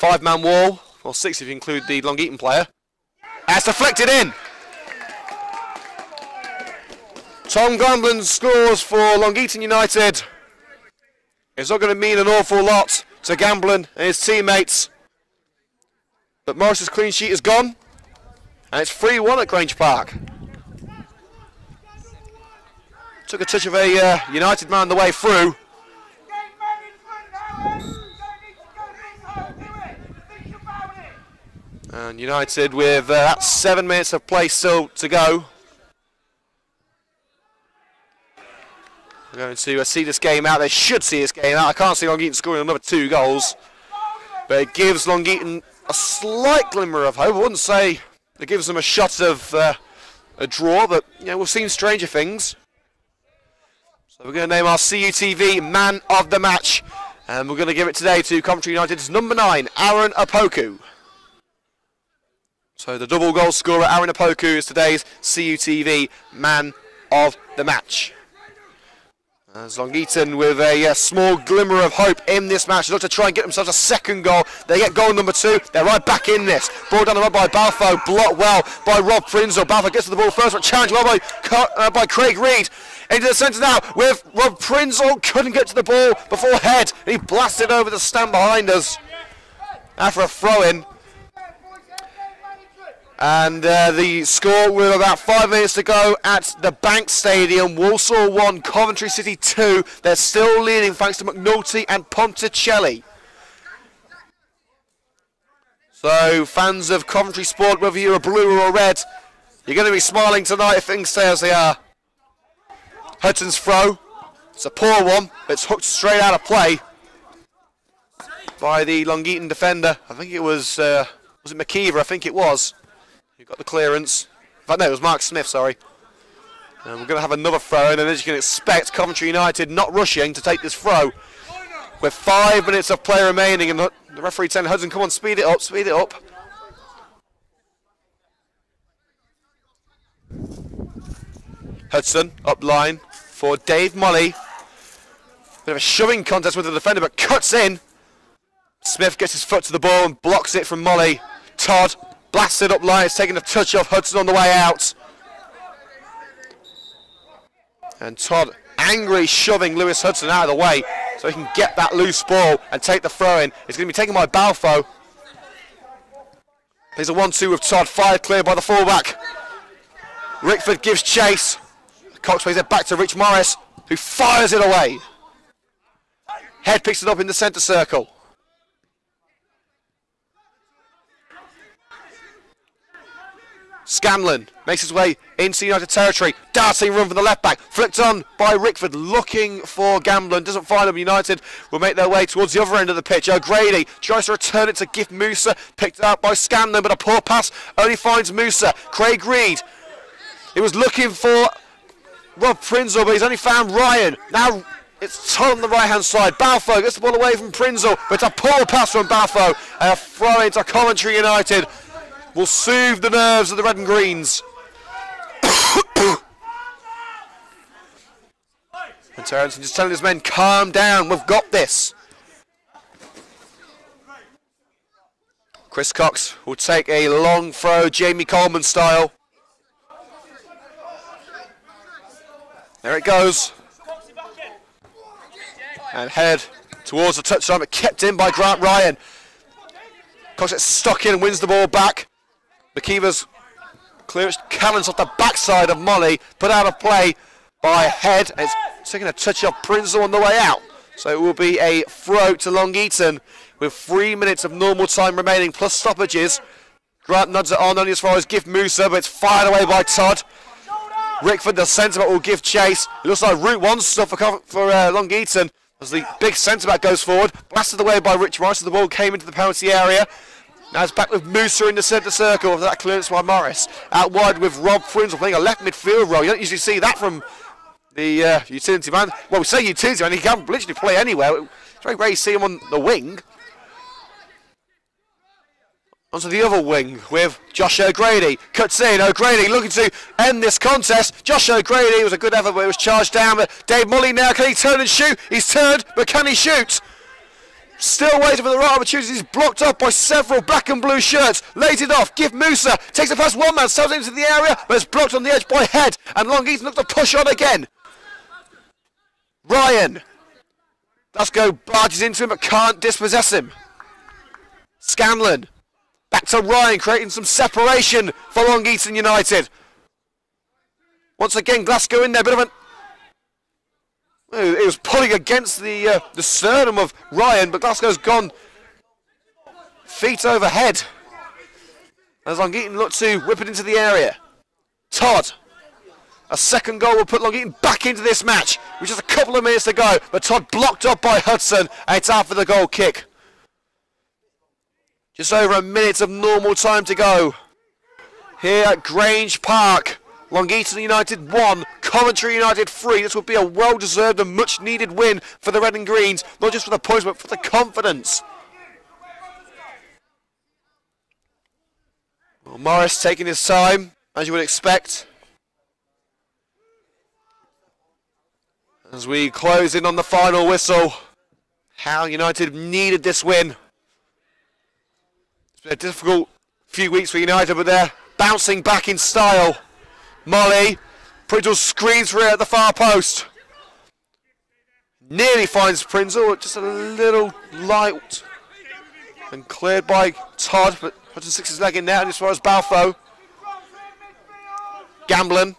5-man wall, or 6 if you include the Long Eaton player. That's deflected in. Tom Gamblin scores for Long Eaton United. It's not going to mean an awful lot to Gamblin and his teammates, but Morris's clean sheet is gone, and it's 3-1 at Grange Park. Took a touch of a United man on the way through. And United with that 7 minutes of play still to go. We're going to see this game out. They should see this game out. I can't see Long Eaton scoring another 2 goals. But it gives Long Eaton a slight glimmer of hope. I wouldn't say it gives them a shot of a draw, but you know, we've seen stranger things. So we're going to name our CUTV Man of the Match. And we're going to give it today to Coventry United's number 9, Aaron Opoku. So the double goal scorer, Aaron Opoku, is today's CUTV Man of the Match. As Long Eaton with a small glimmer of hope in this match. They look to try and get themselves a second goal. They get goal number 2. They're right back in this. Ball down the road by Balfoe. Blocked well by Rob Prinzel. Balfoe gets to the ball first, but challenged well by Craig Reed. Into the centre now with Rob Prinzel. Couldn't get to the ball before head. He blasted over the stand behind us. After a throw-in. And the score with about 5 minutes to go at the Bank Stadium. Walsall 1, Coventry City 2. They're still leading thanks to McNulty and Ponticelli. So fans of Coventry Sport, whether you're a blue or a red, you're going to be smiling tonight if things stay as they are. Hudson's throw. It's a poor one. It's hooked straight out of play by the Long Eaton defender. I think it was it McKeever? I think it was. He got the clearance. In fact, no, it was Mark Smith, sorry. And we're going to have another throw, and as you can expect, Coventry United not rushing to take this throw. With 5 minutes of play remaining, and the referee telling Hudson, come on, speed it up, speed it up. Hudson, up line for Dave Mully. Bit of a shoving contest with the defender, but cuts in. Smith gets his foot to the ball and blocks it from Mully. Todd blasted up line, it's taking a touch off Hudson on the way out. And Todd angry shoving Lewis Hudson out of the way so he can get that loose ball and take the throw in. It's going to be taken by Balfoe. Plays a 1-2 with Todd, fired clear by the fullback. Rickford gives chase. Cox plays it back to Rich Morris, who fires it away. Head picks it up in the centre circle. Scanlon makes his way into United territory. Darting run from the left back. Flicked on by Rickford, looking for Gamblin. Doesn't find him. United will make their way towards the other end of the pitch. O'Grady tries to return it to Gift Musa. Picked out by Scanlon, but a poor pass only finds Musa. Craig Reed. He was looking for Rob Prinzel, but he's only found Ryan. Now it's Todd on the right-hand side. Balfoe gets the ball away from Prinzel, but it's a poor pass from Balfoe. And a throw into Coventry United will soothe the nerves of the red and greens. And Terence just telling his men, calm down, we've got this. Chris Cox will take a long throw, Jamie Coleman style. There it goes. And head towards the touchline, but kept in by Grant Ryan. Cox gets stuck in and wins the ball back. McKeever's clearance cannons off the backside of Molly, put out of play by Head. And it's taking a touch off Prinzel on the way out. So it will be a throw to Long Eaton with 3 minutes of normal time remaining plus stoppages. Grant nods it on only as far as Gift Musa, but it's fired away by Todd. Rickford, the centre-back, will give chase. It looks like Route 1 stuff for Long Eaton as the big centre-back goes forward. Blasted away by Rich Morris as the ball came into the penalty area. Now it's back with Musa in the centre circle after that clearance by Morris. Out wide with Rob Prinzel playing a left midfield role. You don't usually see that from the utility man. Well, we say utility man, he can literally play anywhere. It's very rare you see him on the wing. Onto the other wing with Josh O'Grady. Cuts in, O'Grady looking to end this contest. Josh O'Grady was a good effort, but it was charged down. But Dave Mully now, can he turn and shoot? He's turned, but can he shoot? Still waiting for the right opportunity. He's blocked up by several black and blue shirts. Lays it off. Gift Musa takes it past one man, sells it into the area, but it's blocked on the edge by Head. And Long Eaton looks to push on again. Ryan. Glasgow barges into him, but can't dispossess him. Scanlon. Back to Ryan, creating some separation for Long Eaton United. Once again, Glasgow in there, bit of an... It was pulling against the sternum of Ryan, but Glasgow's gone feet overhead. As Long Eaton look to whip it into the area. Todd. A second goal will put Long Eaton back into this match, with just a couple of minutes to go, but Todd blocked up by Hudson, and it's out for the goal kick. Just over a minute of normal time to go here at Grange Park. Long Eaton United 1, Coventry United 3. This will be a well-deserved and much-needed win for the Red and Greens, not just for the points, but for the confidence. Well, Morris taking his time, as you would expect. As we close in on the final whistle, Hull United needed this win. It's been a difficult few weeks for United, but they're bouncing back in style. Molly, Prinzel screams for it at the far post. Nearly finds Prinzel, just a little light. And cleared by Todd, but Hudson sticks his leg in there, and as far as Balfoe. Gamblin.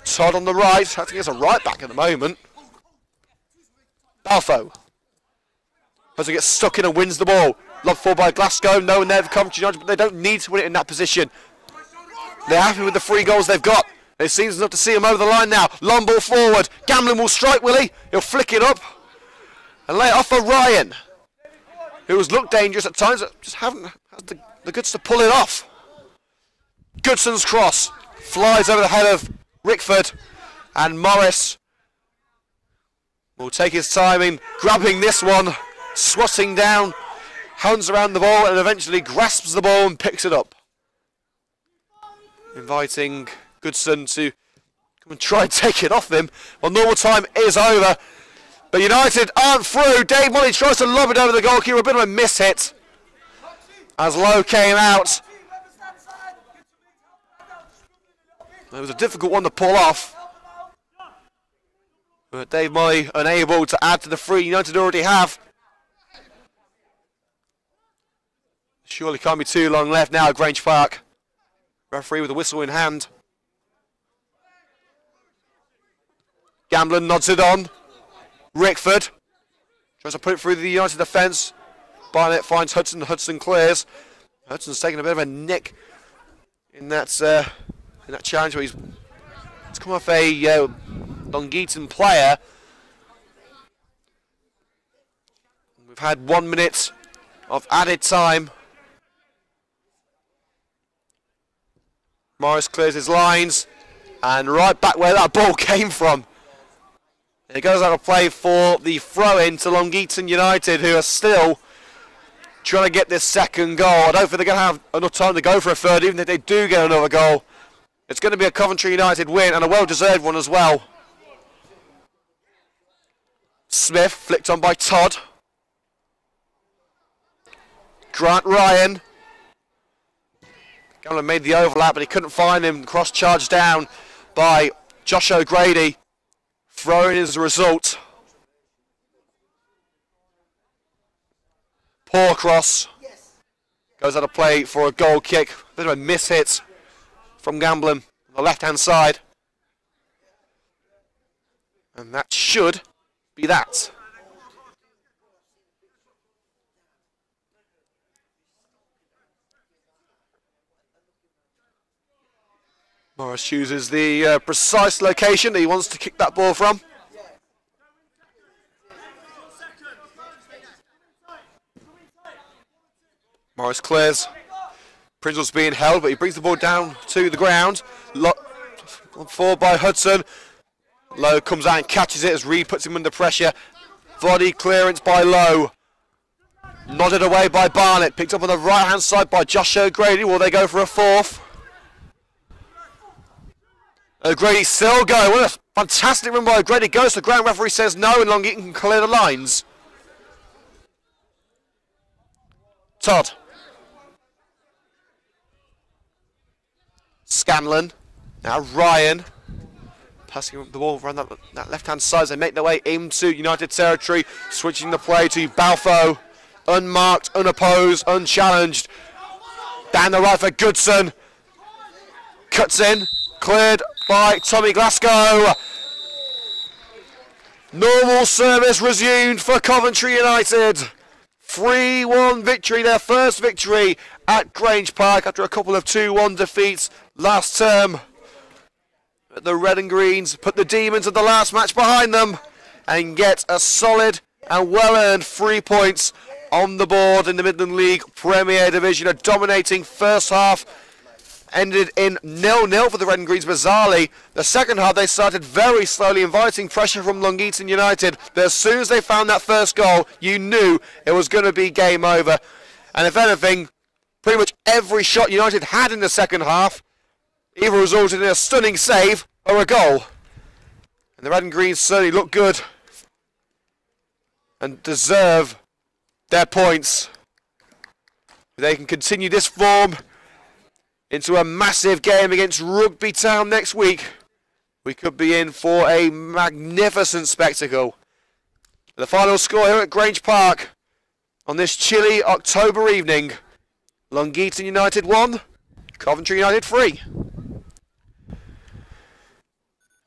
Todd on the right, I think it's a right back at the moment. Balfoe. Hudson gets stuck in and wins the ball. Lobbed forward by Glasgow, no one there for Coventry United, but they don't need to win it in that position. They're happy with the 3 goals they've got. It seems enough to see him over the line now. Long ball forward. Gamblin will strike, will he? He'll flick it up and lay it off for Ryan, who has looked dangerous at times, but just haven't had the goods to pull it off. Goodson's cross flies over the head of Rickford, and Morris will take his time in grabbing this one, swatting down, hounds around the ball, and eventually grasps the ball and picks it up. Inviting Goodson to come and try and take it off him. Well, normal time is over, but United aren't through. Dave Molly tries to lob it over the goalkeeper, a bit of a miss hit as Lowe came out. It was a difficult one to pull off, but Dave Molly unable to add to the 3 United already have. Surely can't be too long left now at Grange Park. Referee with a whistle in hand. Gamblin nods it on. Rickford tries to put it through the United defence. Barnett finds Hudson. Hudson clears. Hudson's taken a bit of a nick in that challenge where he's come off a Long Eaton player. We've had 1 minute of added time. Morris clears his lines, and right back where that ball came from. It goes out of play for the throw-in to Long Eaton United, who are still trying to get this second goal. I don't think they're going to have enough time to go for a third, even if they do get another goal. It's going to be a Coventry United win, and a well-deserved one as well. Smith flicked on by Todd. Grant Ryan. Gamblin made the overlap, but he couldn't find him. Cross-charged down by Josh O'Grady. Throwing is the result. Poor cross. Goes out of play for a goal kick. Bit of a miss hit from Gamblin on the left-hand side. And that should be that. Morris chooses the precise location that he wants to kick that ball from. Morris clears. Prinzel's being held, but he brings the ball down to the ground. Forward by Hudson. Lowe comes out and catches it as Reed puts him under pressure. Body clearance by Lowe. Nodded away by Barnett. Picked up on the right-hand side by Josh O'Grady. Will they go for a fourth? O'Grady still going. What a fantastic run by O'Grady. Goes to the ground. Referee says no, and Long Eaton can clear the lines. Todd. Scanlon. Now Ryan. Passing the ball around that left-hand side as they make their way into United territory. Switching the play to Balfoe. Unmarked, unopposed, unchallenged. Down the right for Goodson. Cuts in. Cleared by Tommy Glasgow. Normal service resumed for Coventry United. 3-1 victory, their first victory at Grange Park after a couple of 2-1 defeats last term. The Red and Greens put the Demons of the last match behind them and get a solid and well-earned 3 points on the board in the Midland League Premier Division. A dominating first half ended in 0-0 for the Red and Greens bizarrely. The second half they started very slowly, inviting pressure from Long Eaton United. But as soon as they found that first goal, you knew it was going to be game over. And if anything, pretty much every shot United had in the second half either resulted in a stunning save or a goal. And the red and green certainly look good and deserve their points. They can continue this form into a massive game against Rugby Town next week. We could be in for a magnificent spectacle. The final score here at Grange Park on this chilly October evening. Eaton United 1, Coventry United 3.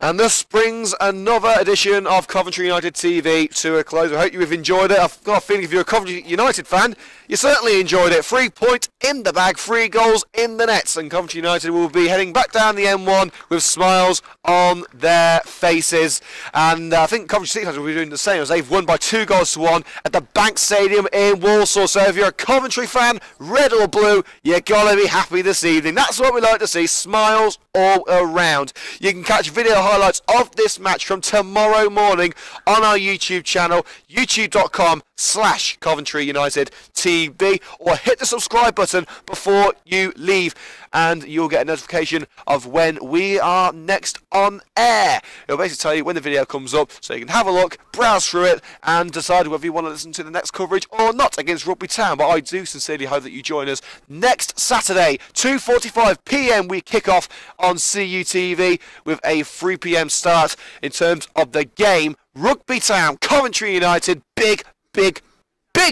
And this brings another edition of Coventry United TV to a close. I hope you have enjoyed it. I've got a feeling if you're a Coventry United fan, you certainly enjoyed it. 3 points in the bag, 3 goals in the nets. And Coventry United will be heading back down the M1 with smiles on their faces. And I think Coventry City fans will be doing the same as they've won by 2-1 at the Bank Stadium in Walsall. So if you're a Coventry fan, red or blue, you're going to be happy this evening. That's what we like to see, smiles all around. You can catch video highlights of this match from tomorrow morning on our YouTube channel, youtube.com/Coventry United TV, or hit the subscribe button before you leave and you'll get a notification of when we are next on air. It'll basically tell you when the video comes up so you can have a look, browse through it and decide whether you want to listen to the next coverage or not against Rugby Town. But I do sincerely hope that you join us next Saturday, 2:45 p.m. we kick off on CUTV with a 3 p.m. start in terms of the game. Rugby Town, Coventry United, big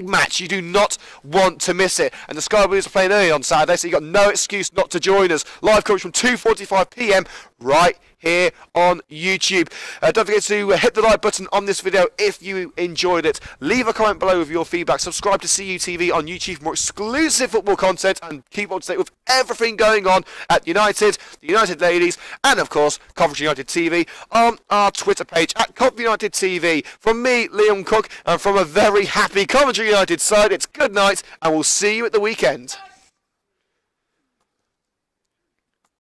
match. You do not want to miss it. And the Sky Blues are playing early on Saturday, so you've got no excuse not to join us. Live coverage from 2:45 p.m. right here on YouTube. Don't forget to hit the like button on this video if you enjoyed it. Leave a comment below with your feedback. Subscribe to CUTV on YouTube for more exclusive football content and keep up to date with everything going on at United, the United Ladies, and of course Coventry United TV on our Twitter page at Coventry United TV. From me, Liam Cook, and from a very happy Coventry United side, it's good night and we'll see you at the weekend.